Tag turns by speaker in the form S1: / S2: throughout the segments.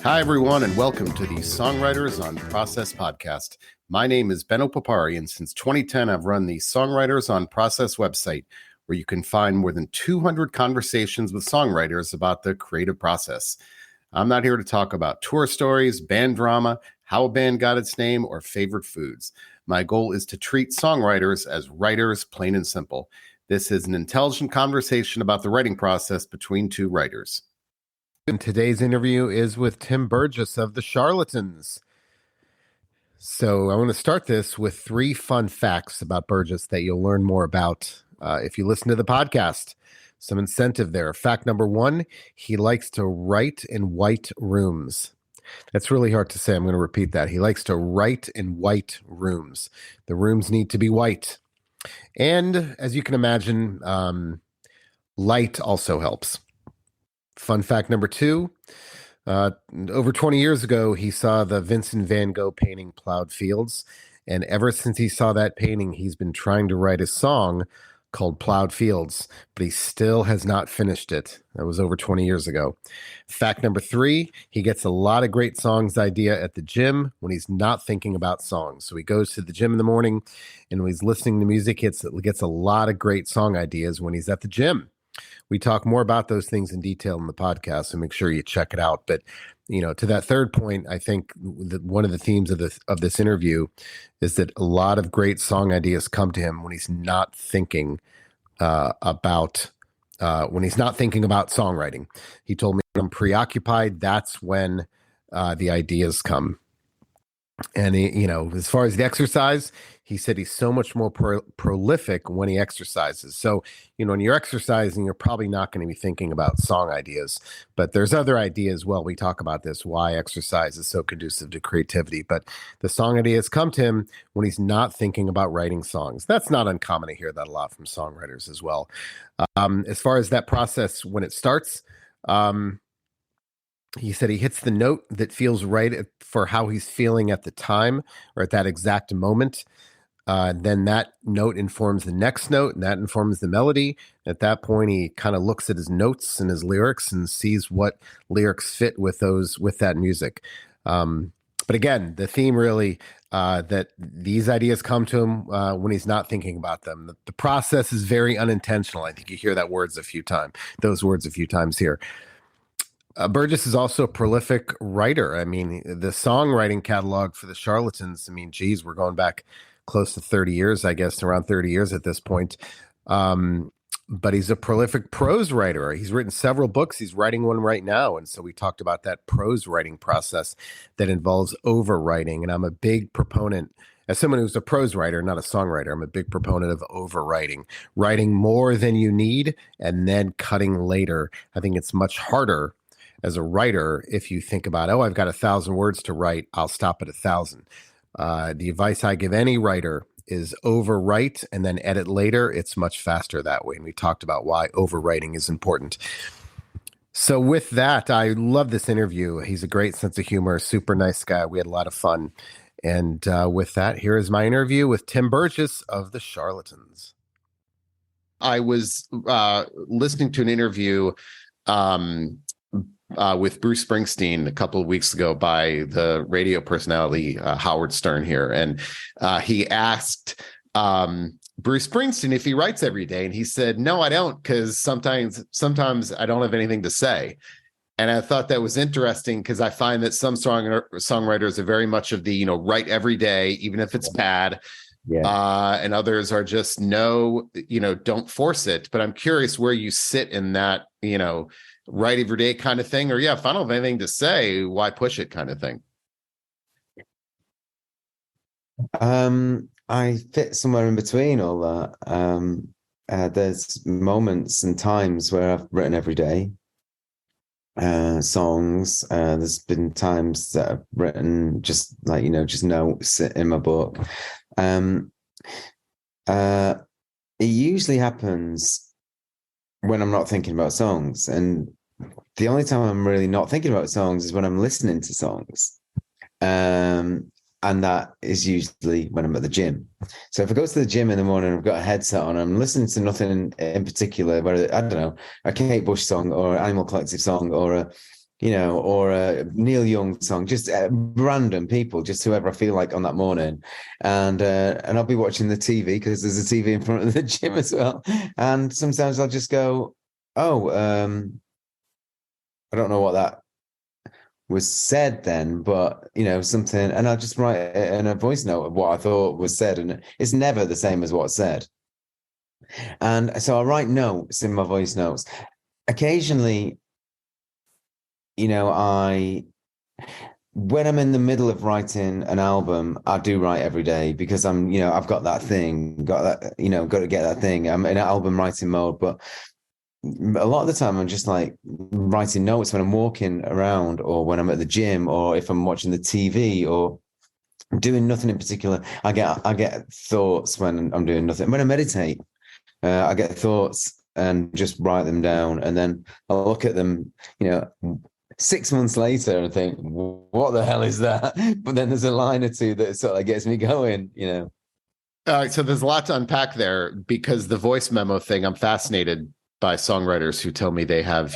S1: Hi, everyone, and welcome to the Songwriters on Process podcast. My name is Benno Papari, and since 2010, I've run the Songwriters on Process website, where you can find more than 200 conversations with songwriters about the creative process. I'm not here to talk about tour stories, band drama, how a band got its name, or favorite foods. My goal is to treat songwriters as writers, plain and simple. This is an intelligent conversation about the writing process between two writers. And today's interview is with Tim Burgess of The Charlatans. So I want to start this with 3 fun facts about Burgess that you'll learn more about if you listen to the podcast. Some incentive there. Fact number 1, he likes to write in white rooms. That's really hard to say. I'm going to repeat that. He likes to write in white rooms. The rooms need to be white. And as you can imagine, light also helps. Fun fact number 2, over 20 years ago, he saw the Vincent van Gogh painting Plowed Fields. And ever since he saw that painting, he's been trying to write a song called Plowed Fields, but he still has not finished it. That was over 20 years ago. Fact number 3, he gets a lot of great songs idea at the gym when he's not thinking about songs. So he goes to the gym in the morning, and when he's listening to music, he gets a lot of great song ideas when he's at the gym. We talk more about those things in detail in the podcast, so make sure you check it out. But, you know, to that third point, I think that one of the themes of this interview is that a lot of great song ideas come to him when he's not thinking about songwriting. He told me when I'm preoccupied, that's when the ideas come. And as far as the exercise, he said he's so much more prolific when he exercises. So, when you're exercising, you're probably not going to be thinking about song ideas, but there's other ideas. Well, we talk about this, why exercise is so conducive to creativity, but the song ideas come to him when he's not thinking about writing songs. That's not uncommon to hear that a lot from songwriters as well. As far as that process, when it starts, he said he hits the note that feels right for how he's feeling at the time or at that exact moment. Then that note informs the next note, and that informs the melody. At that point, he kind of looks at his notes and his lyrics and sees what lyrics fit with that music. But again, the theme really that these ideas come to him when he's not thinking about them. The process is very unintentional. I think you hear those words a few times here. Burgess is also a prolific writer. I mean, the songwriting catalog for the Charlatans, we're going back close to 30 years, I guess, around 30 years at this point. But he's a prolific prose writer. He's written several books. He's writing one right now. And so we talked about that prose writing process that involves overwriting. And I'm a big proponent, as someone who's a prose writer, not a songwriter, I'm a big proponent of overwriting, writing more than you need and then cutting later. I think it's much harder as a writer if you think about, I've got 1,000 words to write, I'll stop at 1,000. The advice I give any writer is overwrite and then edit later. It's much faster that way. And we talked about why overwriting is important. So with that, I love this interview. He's a great sense of humor, super nice guy. We had a lot of fun. And with that, here is my interview with Tim Burgess of The Charlatans. I was listening to an interview with Bruce Springsteen a couple of weeks ago by the radio personality Howard Stern here. And he asked Bruce Springsteen if he writes every day. And he said, no, I don't, because sometimes I don't have anything to say. And I thought that was interesting because I find that some songwriters are very much of the, write every day, even if it's bad. Yeah. And others are just don't force it. But I'm curious where you sit in that, write every day kind of thing, or if I don't have anything to say, why push it kind of thing.
S2: I fit somewhere in between all that. There's moments and times where I've written every day songs. There's been times that I've written just notes in my book. It usually happens when I'm not thinking about songs, and the only time I'm really not thinking about songs is when I'm listening to songs. And that is usually when I'm at the gym. So if I go to the gym in the morning, I've got a headset on, I'm listening to nothing in particular, whether, I don't know, a Kate Bush song or Animal Collective song or or a Neil Young song, just random people, just whoever I feel like on that morning. And I'll be watching the TV because there's a TV in front of the gym as well. And sometimes I'll just go, oh, I don't know what that was said then, but something, and I'll just write it in a voice note of what I thought was said, and it's never the same as what's said. And so I write notes in my voice notes. Occasionally, when I'm in the middle of writing an album, I do write every day because I've got that thing, got to get that thing. I'm in album writing mode, but a lot of the time I'm just like writing notes when I'm walking around or when I'm at the gym or if I'm watching the TV or doing nothing in particular. I get thoughts when I'm doing nothing. When I meditate, I get thoughts and just write them down, and then I'll look at them, 6 months later and think, what the hell is that? But then there's a line or two that sort of gets me going,
S1: So there's a lot to unpack there, because the voice memo thing, I'm fascinated by songwriters who tell me they have,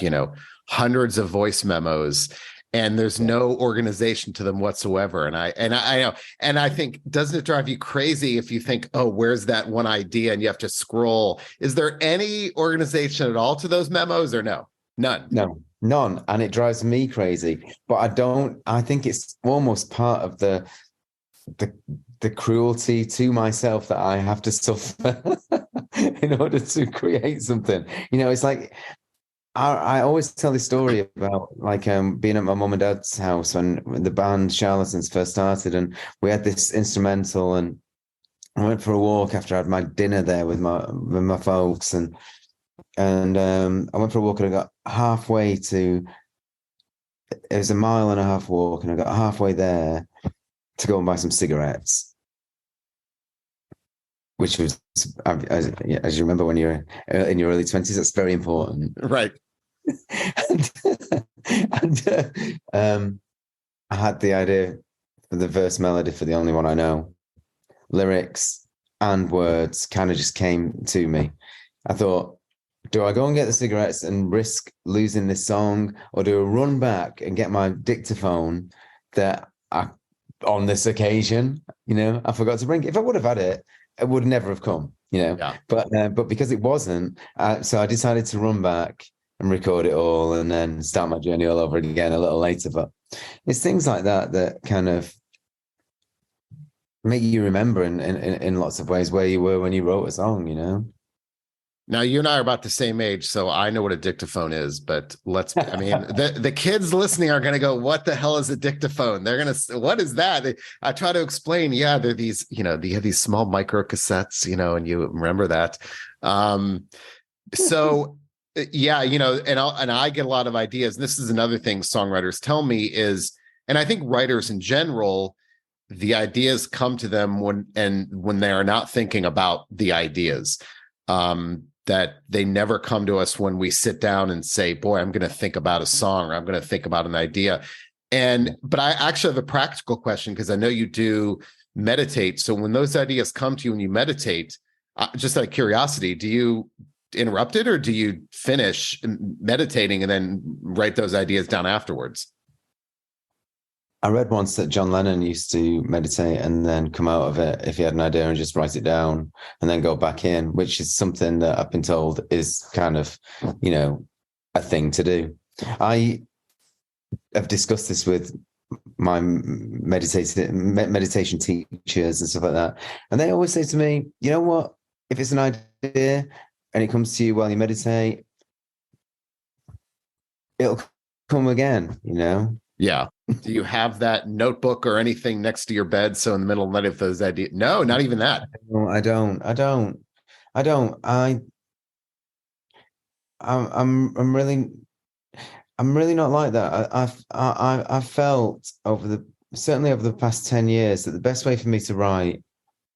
S1: hundreds of voice memos and there's no organization to them whatsoever. And I know, and I think, doesn't it drive you crazy if you think, oh, where's that one idea? And you have to scroll. Is there any organization at all to those memos, or no? None.
S2: No, none. And it drives me crazy. But I think it's almost part of the cruelty to myself that I have to suffer in order to create something. It's like I always tell this story about like being at my mum and dad's house when the band Charlatans first started, and we had this instrumental, and I went for a walk after I had my dinner there with my folks, and I went for a walk, and I got halfway to, it was a 1.5 mile walk, and I got halfway there to go and buy some cigarettes, which was, as you remember, when you're in your early 20s, that's very important.
S1: Right.
S2: and I had the idea for the verse melody for The Only One I Know. Lyrics and words kind of just came to me. I thought, do I go and get the cigarettes and risk losing this song, or do I run back and get my dictaphone that on this occasion, I forgot to bring? If I would have had it, it would never have come,
S1: Yeah.
S2: But because it wasn't, so I decided to run back and record it all and then start my journey all over again a little later. But it's things like that kind of make you remember in lots of ways where you were when you wrote a song,
S1: Now, you and I are about the same age, so I know what a dictaphone is, but the kids listening are going to go, what the hell is a dictaphone? They're going to, what is that? I try to explain, yeah, they're these, they have these small micro cassettes, and you remember that. So yeah, and I get a lot of ideas. And this is another thing songwriters tell me is, and I think writers in general, the ideas come to them when they are not thinking about the ideas. That they never come to us when we sit down and say, boy, I'm going to think about a song, or I'm going to think about an idea. But I actually have a practical question, because I know you do meditate. So when those ideas come to you and you meditate, just out of curiosity, do you interrupt it, or do you finish meditating and then write those ideas down afterwards?
S2: I read once that John Lennon used to meditate and then come out of it if he had an idea and just write it down and then go back in, which is something that I've been told is kind of, a thing to do. I have discussed this with my meditation teachers and stuff like that. And they always say to me, you know what, if it's an idea and it comes to you while you meditate, it'll come again,
S1: Yeah. Do you have that notebook or anything next to your bed? So in the middle of the night, if those ideas, no, not even that.
S2: No, I don't. I'm really not like that. I've felt certainly over the past 10 years that the best way for me to write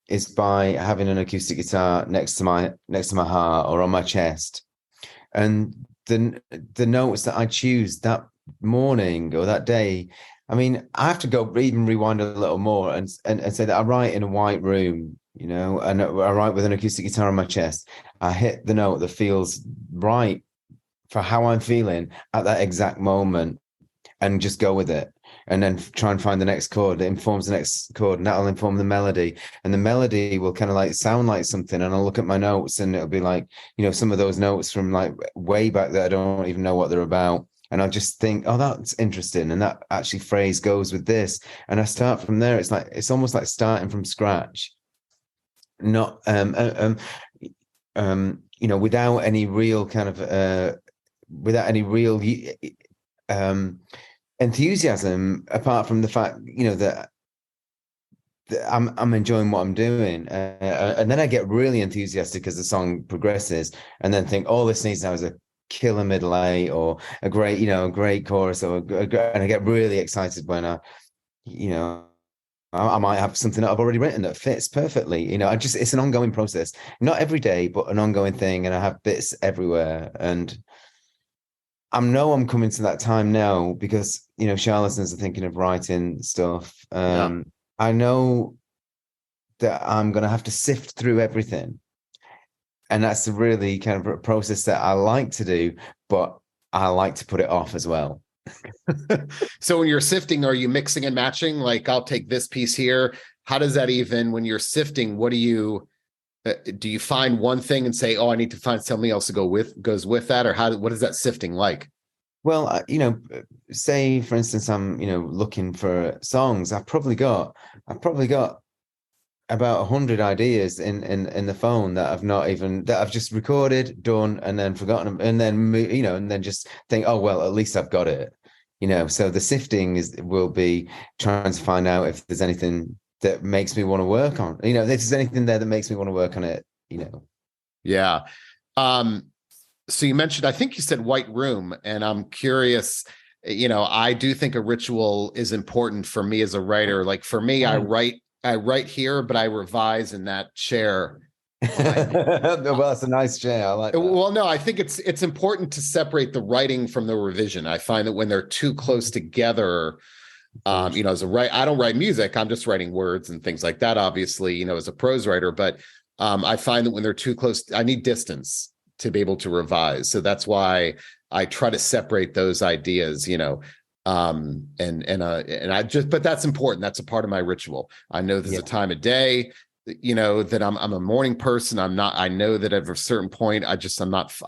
S2: is by having an acoustic guitar next to my heart or on my chest, and the notes that I choose that morning or that day. I mean, I have to go even rewind a little more and say that I write in a white room, and I write with an acoustic guitar on my chest. I hit the note that feels right for how I'm feeling at that exact moment. and just go with it. And then try and find the next chord. It informs the next chord, and that'll inform the melody. And the melody will kind of like sound like something. And I'll look at my notes, and it'll be like, some of those notes from like way back that I don't even know what they're about. And I'll just think, oh, that's interesting. And that actually phrase goes with this. And I start from there. It's almost like starting from scratch. Not without any real kind of without any real enthusiasm, apart from the fact that I'm enjoying what I'm doing, and then I get really enthusiastic as the song progresses, and then think, oh, this needs now is a killer middle A, or a great chorus, and I get really excited when I might have something that I've already written that fits perfectly. It's an ongoing process, not every day, but an ongoing thing, and I have bits everywhere. And I'm coming to that time now because, charlatans are thinking of writing stuff. I know that I'm going to have to sift through everything. And that's a really kind of a process that I like to do, but I like to put it off as well.
S1: So when you're sifting, are you mixing and matching? Like, I'll take this piece here. How does that even, when you're sifting, what do you find one thing and say, oh, I need to find something else to goes with that? Or what is that sifting like?
S2: Well, say for instance, I'm, looking for songs. I've probably got about 100 ideas in the phone that I've just recorded, done, and then forgotten, and then just think, oh well, at least I've got it. So the sifting will be trying to find out if there's anything that makes me want to work on. If there's anything there that makes me want to work on it.
S1: Yeah. So you mentioned, I think you said white room, and I'm curious. I do think a ritual is important for me as a writer. Like for me, I write here, but I revise in that chair.
S2: Well, it's a nice chair. I like that.
S1: Well, no, I think it's important to separate the writing from the revision. I find that when they're too close together, as a I don't write music. I'm just writing words and things like that, obviously, as a prose writer. But I find that when they're too close, I need distance to be able to revise. So that's why I try to separate those ideas, but that's important. That's a part of my ritual. I know there's a time of day, that I'm a morning person. I know that at a certain point, I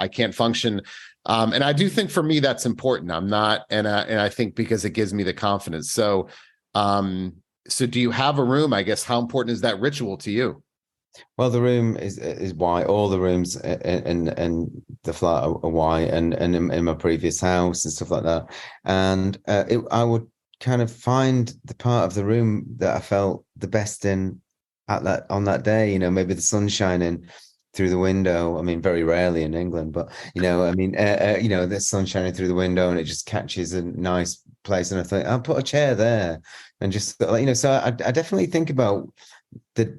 S1: can't function. And I do think for me, that's important. I'm not, and I think because it gives me the confidence. So do you have a room? I guess, how important is that ritual to you?
S2: Well, the room is white. All the rooms in the flat are white, and in my previous house and stuff like that. And I would kind of find the part of the room that I felt the best in on that day. Maybe the sun shining through the window. I mean, very rarely in England, but the sun shining through the window, and it just catches a nice place. And I think I'll put a chair there, and just So I definitely think about the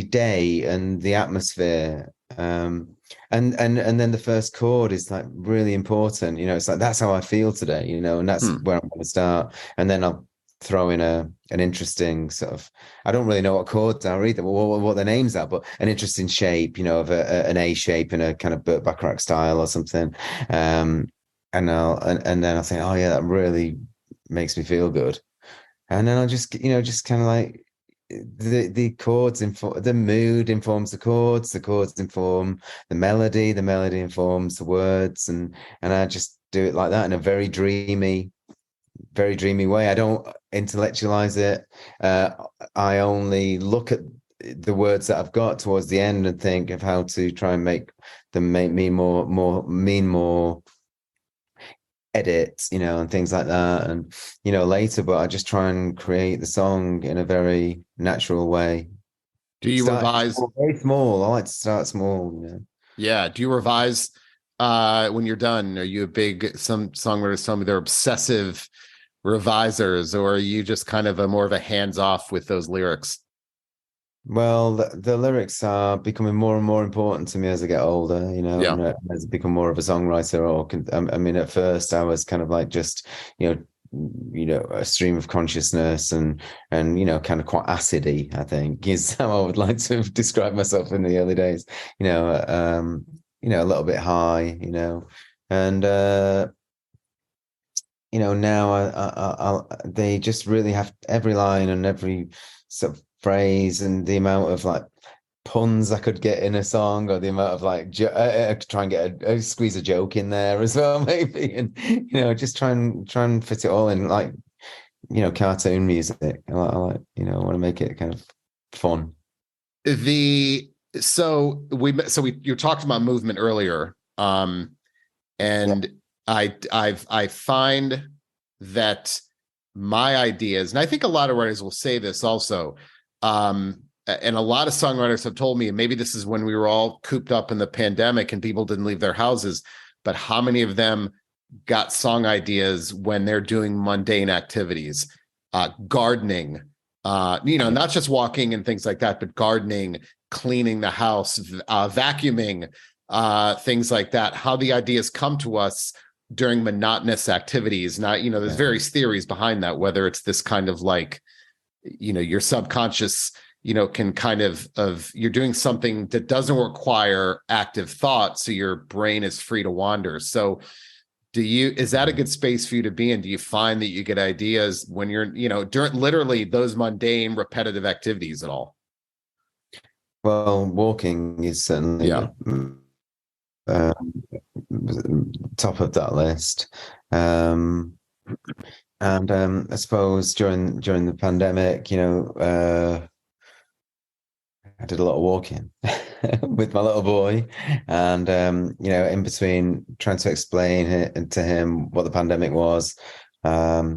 S2: day and the atmosphere, and then the first chord is like really important. It's like, that's how I feel today, and that's where I'm going to start. And then I'll throw in an interesting sort of, I don't really know what chords are either, what their names are, but an interesting shape, of an A shape in a kind of Burt Bacharach style or something. And then I'll think, oh yeah, that really makes me feel good. And then I'll just kind of like, the chords the mood informs the chords inform the melody informs the words, and I just do it like that in a very dreamy way. I don't intellectualize it. I only look at the words that I've got towards the end and think of how to try and make them mean more edits, and things like that, and later. But I just try and create the song in a very natural way.
S1: Do you revise?
S2: Very small. I like to start small.
S1: Yeah. Do you revise when you're done? Are you a big, some songwriters tell me they're obsessive revisers, or are you just kind of more of a hands-off with those lyrics?
S2: Well, the lyrics are becoming more and more important to me as I get older, and as I become more of a songwriter. I mean, at first I was kind of like just, a stream of consciousness, and kind of quite acidy, I think, is how I would like to describe myself in the early days. A little bit high, and now they just really have every line and every sort of phrase, and the amount of like puns I could get in a song, or the amount of like try and get squeeze a joke in there as well, maybe, and just try and fit it all in, like cartoon music. I like I want to make it kind of fun.
S1: You talked about movement earlier, and I find that my ideas, and I think a lot of writers will say this also, and a lot of songwriters have told me, and maybe this is when we were all cooped up in the pandemic and people didn't leave their houses, but how many of them got song ideas when they're doing mundane activities, gardening, not just walking and things like that, but gardening, cleaning the house, vacuuming, things like that, how the ideas come to us during monotonous activities. Now, there's various theories behind that, whether it's this kind of like, your subconscious, can kind of you're doing something that doesn't require active thought, so your brain is free to wander. So is that a good space for you to be in? Do you find that you get ideas when you're, during literally those mundane, repetitive activities at all?
S2: Well, walking is certainly top of that list. And I suppose during the pandemic, I did a lot of walking with my little boy, and in between trying to explain it to him what the pandemic was, what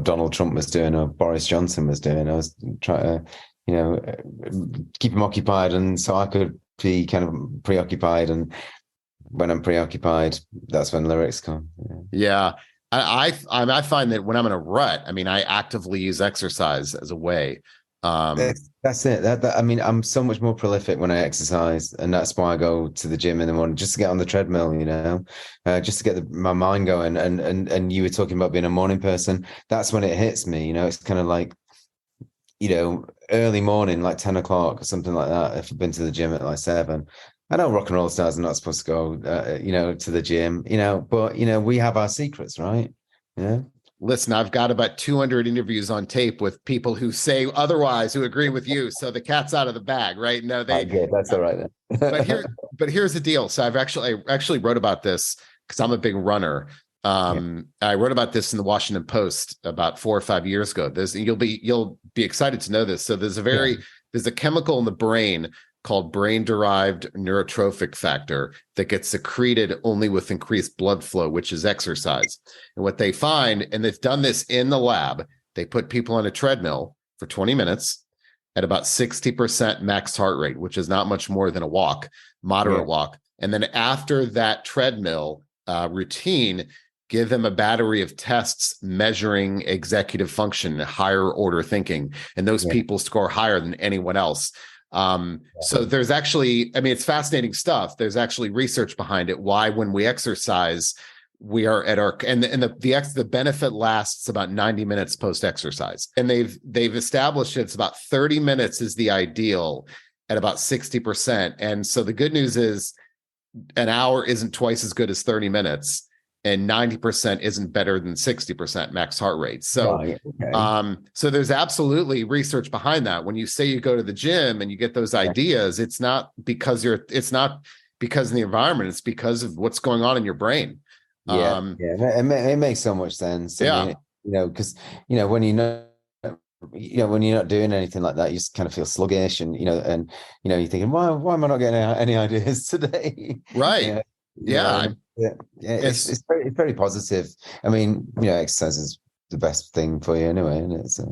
S2: Donald Trump was doing or Boris Johnson was doing. I was trying to, keep him occupied, and so I could be kind of preoccupied. And when I'm preoccupied, that's when lyrics come.
S1: Yeah. I find that when I'm in a rut, I actively use exercise as a way.
S2: That's it. I'm so much more prolific when I exercise, and that's why I go to the gym in the morning, just to get on the treadmill, just to get my mind going. And you were talking about being a morning person. That's when it hits me. It's kind of like, early morning, like 10 o'clock or something like that. If I've been to the gym at like 7. I know rock and roll stars are not supposed to go, to the gym, but, we have our secrets, right? Yeah.
S1: Listen, I've got about 200 interviews on tape with people who say otherwise, who agree with you. So the cat's out of the bag, right? No,
S2: that's all right then.
S1: but here's the deal. So I actually wrote about this because I'm a big runner. I wrote about this in the Washington Post about 4 or 5 years ago. You'll be excited to know this. So there's a chemical in the brain called brain-derived neurotrophic factor that gets secreted only with increased blood flow, which is exercise. And what they find, and they've done this in the lab, they put people on a treadmill for 20 minutes at about 60% max heart rate, which is not much more than a walk, moderate walk. And then after that treadmill routine, give them a battery of tests measuring executive function, higher order thinking, and those people score higher than anyone else. So there's actually, it's fascinating stuff. There's actually research behind it, why when we exercise, we are at our, and the benefit lasts about 90 minutes post exercise. And they've established it's about 30 minutes is the ideal at about 60%. And so the good news is an hour isn't twice as good as 30 minutes. And 90% isn't better than 60% max heart rate. So, so there's absolutely research behind that. When you say you go to the gym and you get those ideas, it's not because of the environment. It's because of what's going on in your brain.
S2: It makes so much sense. Because when when you're not doing anything like that, you just kind of feel sluggish, and you're thinking, why am I not getting any ideas today?
S1: Right.
S2: It's very positive. Exercise is the best thing for you anyway, isn't it? So.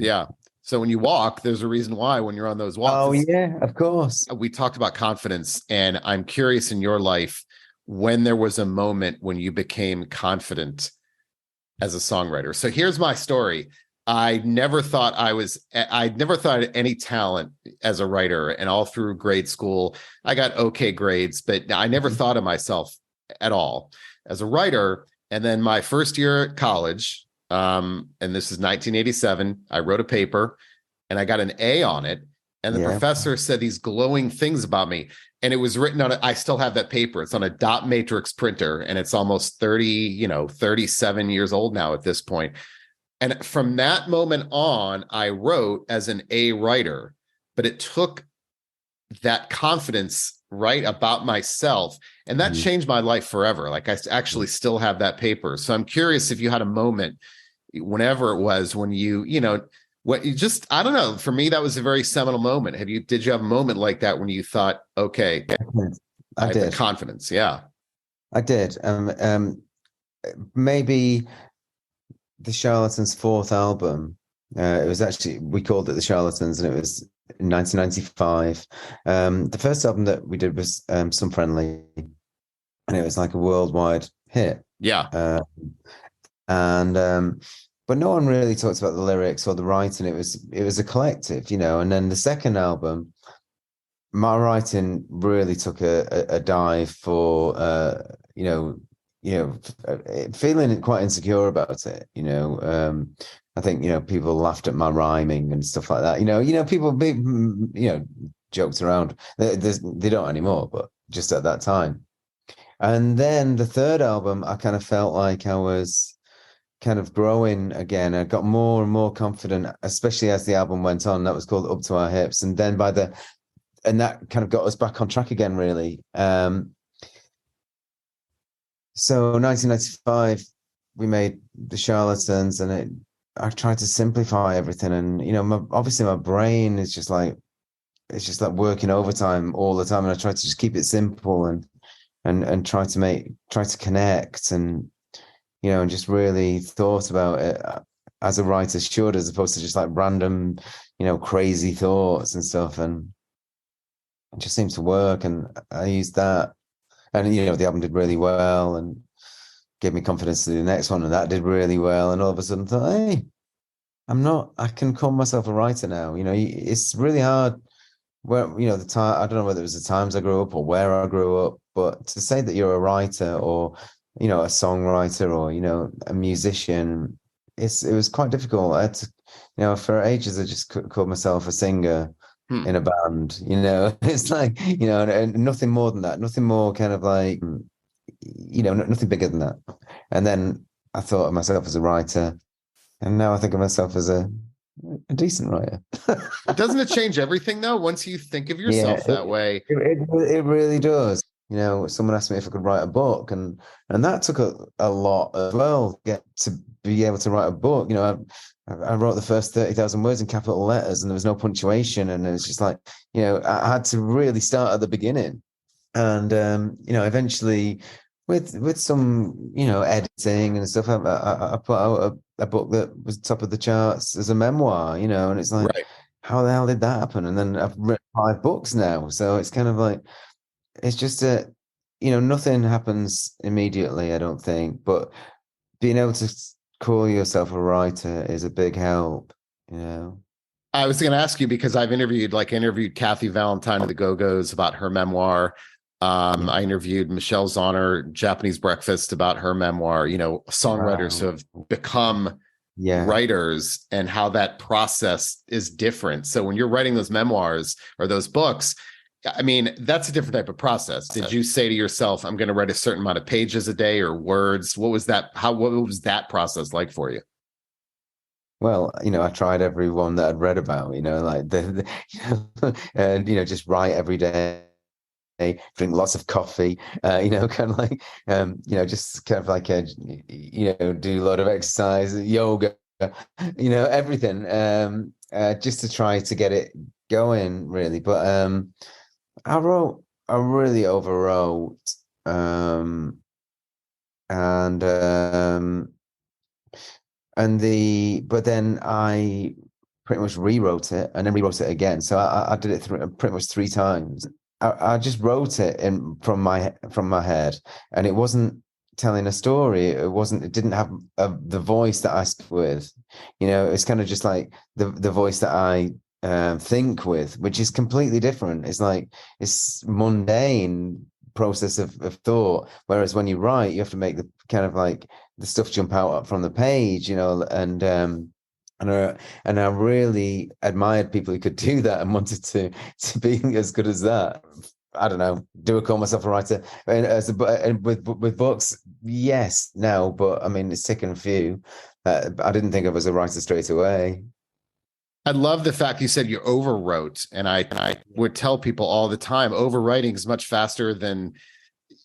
S1: So when you walk, there's a reason why when you're on those walks.
S2: Oh yeah, of course.
S1: We talked about confidence, and I'm curious in your life when there was a moment when you became confident as a songwriter. So here's my story. I never thought I had any talent as a writer, and all through grade school, I got okay grades, but I never thought of myself at all as a writer. And then my first year at college, and this is 1987, I wrote a paper and I got an A on it. And the
S2: Yeah.
S1: professor said these glowing things about me. And it was written on I still have that paper. It's on a dot matrix printer, and it's almost 37 years old now at this point. And from that moment on, I wrote as an A writer, but it took that confidence, right, about myself. And that changed my life forever. Like, I actually still have that paper. So I'm curious if you had a moment, whenever it was, when what you just, I don't know, for me, that was a very seminal moment. Did you have a moment like that when you thought, okay, I have the confidence? Yeah.
S2: I did. Maybe the Charlatans' fourth album. It was actually, we called it the Charlatans, and it was in 1995. The first album that we did was Some Friendly, and it was like a worldwide hit.
S1: Yeah.
S2: But no one really talked about the lyrics or the writing. It was a collective, and then the second album, my writing really took a dive for feeling quite insecure about it. I think people laughed at my rhyming and stuff like that. People joked around. They don't anymore, but just at that time. And then the third album, I kind of felt like I was kind of growing again. I got more and more confident, especially as the album went on. That was called Up to Our Hips, and then and that kind of got us back on track again, really. So 1995, we made The Charlatans, and I tried to simplify everything. And, obviously my brain is just like, it's just like working overtime all the time. And I tried to just keep it simple and try to connect and, and just really thought about it as a writer should, as opposed to just like random, crazy thoughts and stuff. And it just seems to work. And I used that. And, the album did really well and gave me confidence to do the next one. And that did really well. And all of a sudden I thought, hey, I can call myself a writer now. It's really hard where, the time, I don't know whether it was the times I grew up or where I grew up, but to say that you're a writer or, a songwriter or, a musician, it was quite difficult. I had to, for ages, I just called myself a singer in a band, it's like, and nothing more than that, nothing more kind of like, nothing bigger than that. And then I thought of myself as a writer, and now I think of myself as a decent writer.
S1: Doesn't it change everything though, once you think of yourself that way?
S2: It really does. Someone asked me if I could write a book, and that took a lot as well, get to be able to write a book. I wrote the first 30,000 words in capital letters, and there was no punctuation, and it was just like, I had to really start at the beginning. And eventually with some editing and stuff, I put out a book that was top of the charts as a memoir, and it's like, right, how the hell did that happen? And then I've written 5 books now, so it's kind of like, it's just nothing happens immediately, I don't think, but being able to call yourself a writer is a big help.
S1: I was going to ask you, because I've interviewed Kathy Valentine of the Go-Go's about her memoir. I interviewed Michelle Zauner, Japanese Breakfast, about her memoir. Songwriters who have become writers, and how that process is different. So when you're writing those memoirs or those books, I mean, that's a different type of process. Did you say to yourself, I'm going to write a certain amount of pages a day or words? What was that? What was that process like for you?
S2: Well, I tried every one that I'd read about, like and, just write every day, drink lots of coffee, kind of like, just kind of like, do a lot of exercise, yoga, everything, just to try to get it going, really. But I really overwrote, but then I pretty much rewrote it and then rewrote it again. So I did it pretty much 3 times. I just wrote it from my head, and it wasn't telling a story. It didn't have the voice that I speak with. It's kind of just like the voice that I think with, which is completely different. It's like, it's mundane process of thought, whereas when you write, you have to make the kind of like the stuff jump out from the page, and And I really admired people who could do that and wanted to be as good as that. I don't know. Do I call myself a writer? And with books, yes, no, but I mean, it's taken a few. I didn't think I was a writer straight away.
S1: I love the fact you said you overwrote, and I would tell people all the time, overwriting is much faster than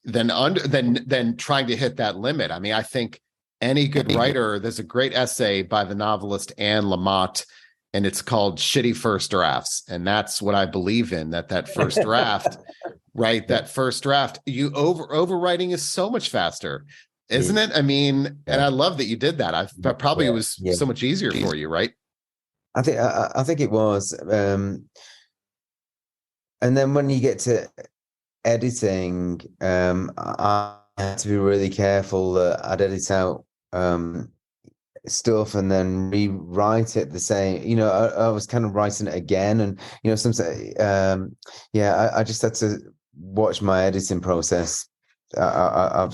S1: trying to hit that limit. I mean, I think any good writer, there's a great essay by the novelist Anne Lamott, and it's called Shitty First Drafts. And that's what I believe in, that first draft, right? That first draft, overwriting is so much faster, isn't it? I mean, and I love that you did that. But probably it was so much easier for you, right?
S2: I think it was. And then when you get to editing, I had to be really careful that I'd edit out stuff and then rewrite it the same. I was kind of writing it again, and some say, I just had to watch my editing process. I've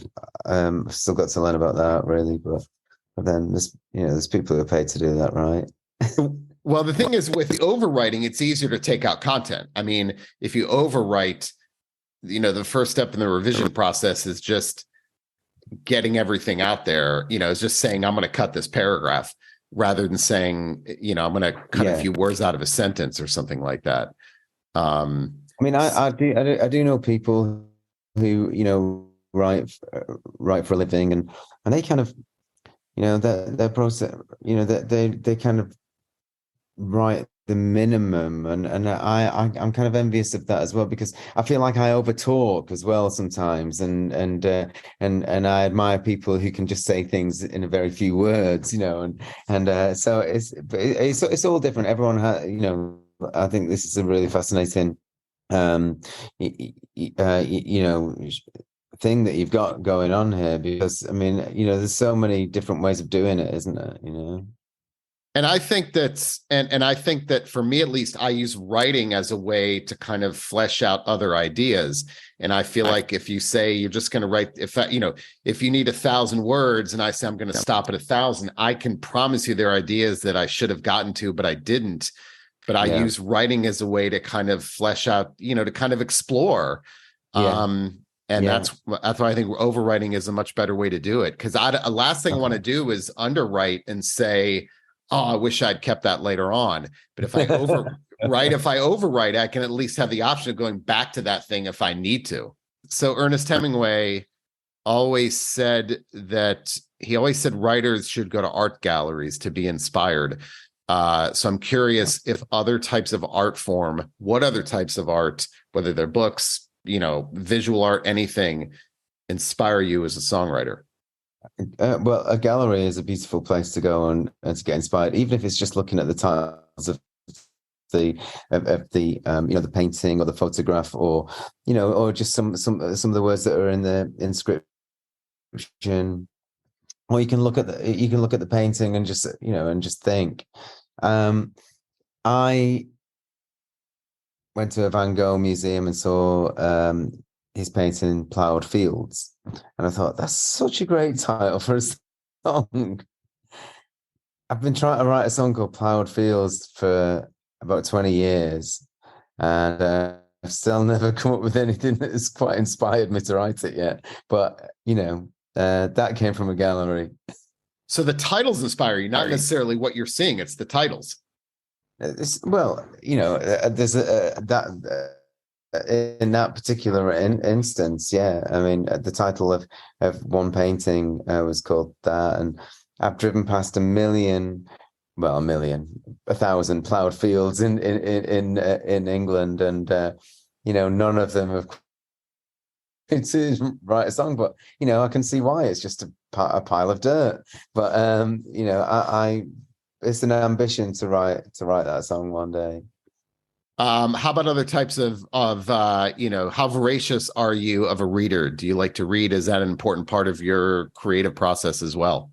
S2: still got to learn about that really, but then there's people who are paid to do that, right?
S1: Well, the thing is, with the overwriting, it's easier to take out content. I mean, if you overwrite, the first step in the revision process is just getting everything out there. It's just saying, I'm going to cut this paragraph rather than saying, I'm going to cut a few words out of a sentence or something like that.
S2: I mean, I do know people who, write for a living, and they kind of, their process, they kind of write the minimum, and I'm kind of envious of that as well, because I feel like I overtalk as well sometimes, and I admire people who can just say things in a very few words, and so it's all different. Everyone has, I think this is a really fascinating thing that you've got going on here, because I mean, there's so many different ways of doing it, isn't it?
S1: And I think and I think that for me, at least, I use writing as a way to kind of flesh out other ideas. And I feel like if you say you're just going to write, if you need 1,000 words and I say I'm going to stop at 1,000, I can promise you there are ideas that I should have gotten to, but I didn't. But I use writing as a way to kind of flesh out, to kind of explore. And that's why I think overwriting is a much better way to do it. Because the last thing I want to do is underwrite and say, oh, I wish I'd kept that later on. But if I overwrite, I can at least have the option of going back to that thing if I need to. So Ernest Hemingway always said writers should go to art galleries to be inspired. So I'm curious if other types of art form, what other types of art, whether they're books, visual art, anything, inspire you as a songwriter?
S2: Well, a gallery is a beautiful place to go and to get inspired, even if it's just looking at the titles of the the painting or the photograph, or or just some of the words that are in the inscription. Or you can look at the painting and just think. I went to a Van Gogh museum and saw his painting Ploughed Fields, and I thought, that's such a great title for a song. I've been trying to write a song called Ploughed Fields for about 20 years, and I've still never come up with anything that has quite inspired me to write it yet. But that came from a gallery.
S1: So the titles inspire you, not necessarily what you're seeing. It's the titles.
S2: There's that in that particular instance, yeah. I mean, the title of one painting was called that, and I've driven past 1,000,000 ploughed fields in England, and none of them have to write a song, but I can see why. It's just a pile of dirt, but I it's an ambition to write that song one day.
S1: How about other types of how voracious are you of a reader? Do you like to read? Is that an important part of your creative process as well?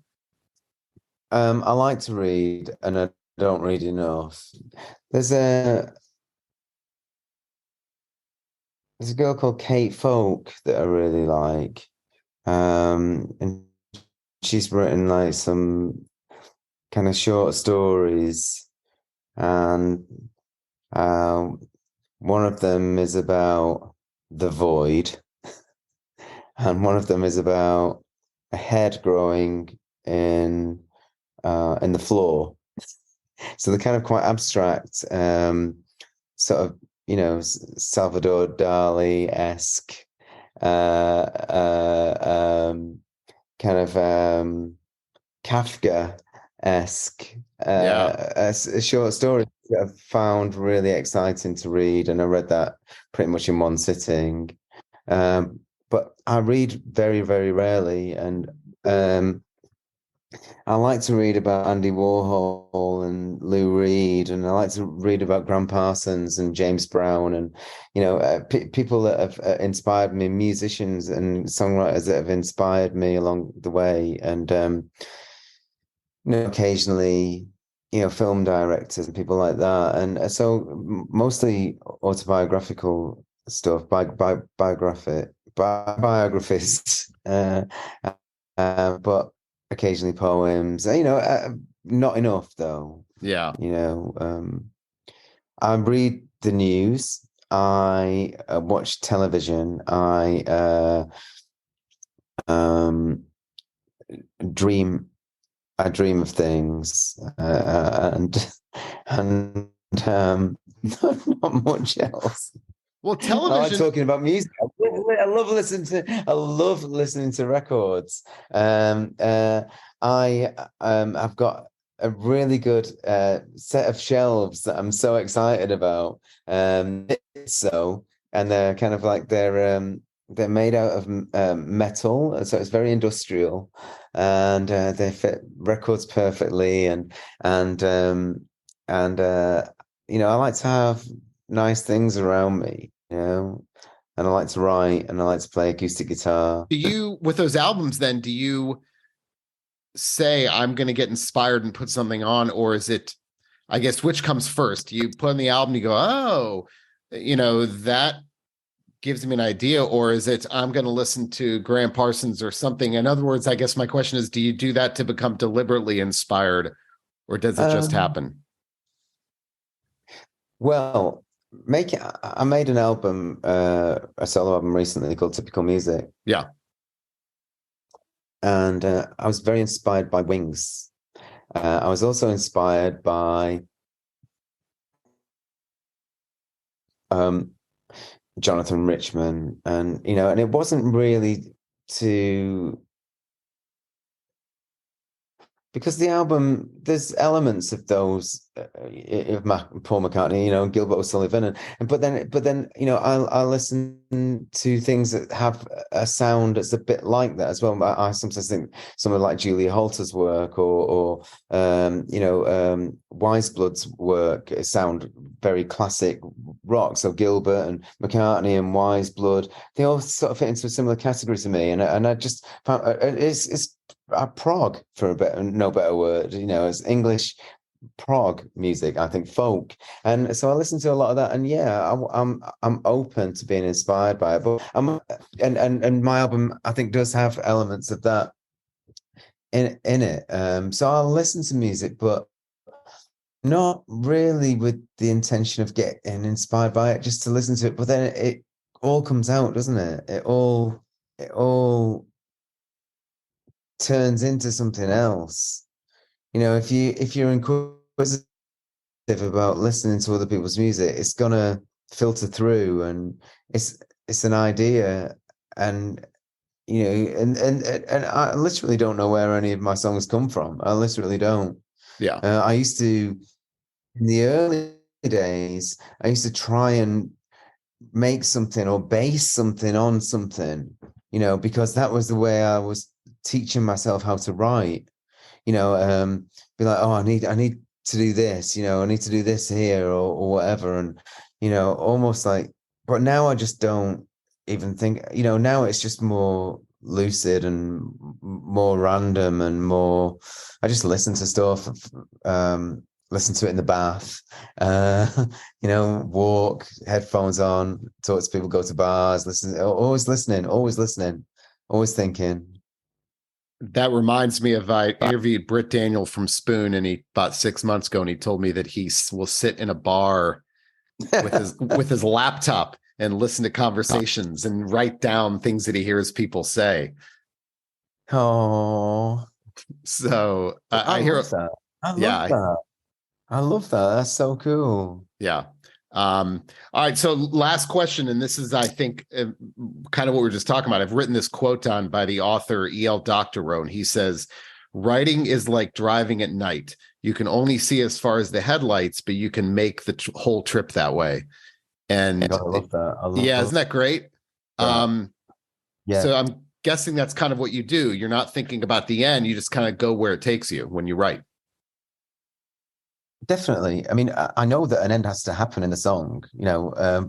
S2: I like to read, and I don't read enough. There's a girl called Kate Folk that I really like. And she's written like some kind of short stories, and one of them is about the void, and one of them is about a head growing in the floor. So they're kind of quite abstract, sort of, Salvador Dali-esque, kind of Kafka-esque,
S1: Yeah.
S2: a short story that I've found really exciting to read, and I read that pretty much in one sitting. But I read very, very rarely, and I like to read about Andy Warhol and Lou Reed, and I like to read about Graham Parsons and James Brown, and people that have inspired me, musicians and songwriters that have inspired me along the way, and occasionally, film directors and people like that, and so mostly autobiographical stuff, biographies, but occasionally poems. Not enough though.
S1: Yeah.
S2: I read the news. I watch television. I dream. I dream of things, and not much else.
S1: Well,
S2: I like
S1: television.
S2: talking about music. I love listening to. I love listening to records. I've got a really good set of shelves that I'm so excited about. So, and they're kind of like they're made out of metal, so it's very industrial, and they fit records perfectly. And I like to have nice things around me, and I like to write, and I like to play acoustic guitar.
S1: Do you, with those albums, then, do you say, I'm going to get inspired and put something on? Or is it, I guess, which comes first? You put on the album, you go, oh, that gives me an idea. Or is it, I'm going to listen to Graham Parsons or something? In other words, I guess my question is, do you do that to become deliberately inspired, or does it just happen?
S2: Well, I made an album, a solo album recently called Typical Music.
S1: Yeah.
S2: And I was very inspired by Wings. I was also inspired by Jonathan Richman, and it wasn't really to because the album, there's elements of those of Paul McCartney, Gilbert O'Sullivan, and but then I listen to things that have a sound that's a bit like that as well. I sometimes think someone like Julia Holter's work or Wiseblood's work sound very classic rock. So Gilbert and McCartney and Wiseblood, they all sort of fit into a similar category to me, and I just found it's prog, for no better word, it's English prog music, I think, folk, and so I listen to a lot of that, and I'm open to being inspired by it, but and my album, I think, does have elements of that in it, so I'll listen to music, but not really with the intention of getting inspired by it, just to listen to it, but then it all comes out, doesn't it? It all turns into something else. If you're inquisitive about listening to other people's music, it's gonna filter through, and it's an idea, and and I literally don't know where any of my songs come from. I literally don't.
S1: Yeah.
S2: I used to, in the early days, I used to try and make something or base something on something, because that was the way I was teaching myself how to write. Be like, oh, I need to do this, I need to do this here or whatever, and almost like. But now I just don't even think. Now it's just more lucid and more random and more. I just listen to stuff. Listen to it in the bath, walk, headphones on, talk to people, go to bars, listen, always listening, always thinking.
S1: That reminds me of I interviewed Britt Daniel from Spoon, and he about 6 months ago, and he told me that he will sit in a bar with his laptop and listen to conversations and write down things that he hears people say.
S2: Oh,
S1: So
S2: I
S1: hear
S2: love that. I love
S1: yeah,
S2: that. I love that. That's so cool.
S1: yeah. All right. So last question, and this is, I think, kind of what we are just talking about. I've written this quote down by the author E.L. Doctorow, and he says, "Writing is like driving at night. You can only see as far as the headlights, but you can make the whole trip that way." And
S2: God, I love that. I
S1: yeah,
S2: love
S1: isn't that great?
S2: that. Yeah,
S1: So I'm guessing that's kind of what you do. You're not thinking about the end. You just kind of go where it takes you when you write.
S2: definitely. I mean, I know that an end has to happen in the song,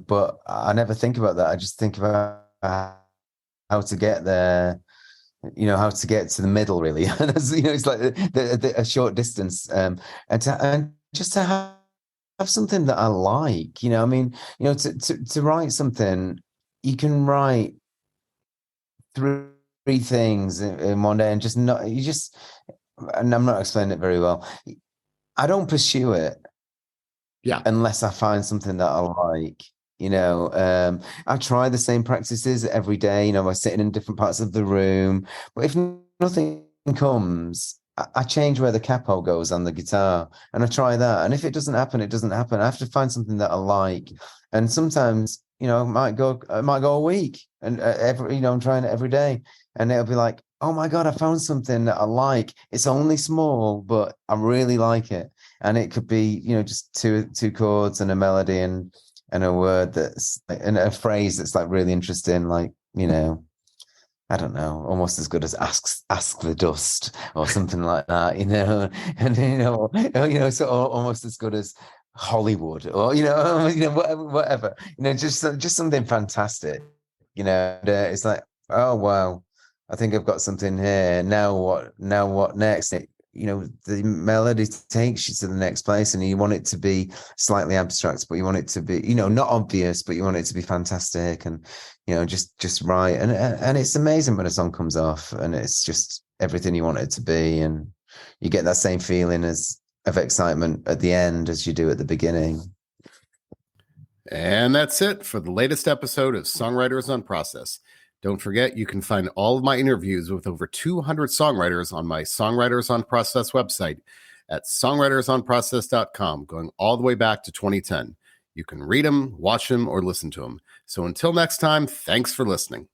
S2: but I never think about that. I just think about how to get there, how to get to the middle, really. It's like a short distance, and just to have something that I like. I mean, to write something, you can write three things in one day and just not you just and I'm not explaining it very well. I don't pursue it
S1: Yeah.
S2: unless I find something that I like. I try the same practices every day, by sitting in different parts of the room. But if nothing comes, I change where the capo goes on the guitar and I try that. And if it doesn't happen, it doesn't happen. I have to find something that I like. And sometimes, it might go a week and I'm trying it every day and it'll be like, oh my God, I found something that I like. It's only small, but I really like it. And it could be, just two chords and a melody and a word that's and a phrase that's like really interesting, like, I don't know, almost as good as ask the dust or something like that, and so almost as good as Hollywood or whatever, just something fantastic, it's like, oh wow, I think I've got something here. Now what next? The melody takes you to the next place and you want it to be slightly abstract, but you want it to be, not obvious, but you want it to be fantastic and, just right. And it's amazing when a song comes off and it's just everything you want it to be. And you get that same feeling of excitement at the end as you do at the beginning.
S1: And that's it for the latest episode of Songwriters on Process. Don't forget, you can find all of my interviews with over 200 songwriters on my Songwriters on Process website at songwritersonprocess.com, going all the way back to 2010. You can read them, watch them, or listen to them. So until next time, thanks for listening.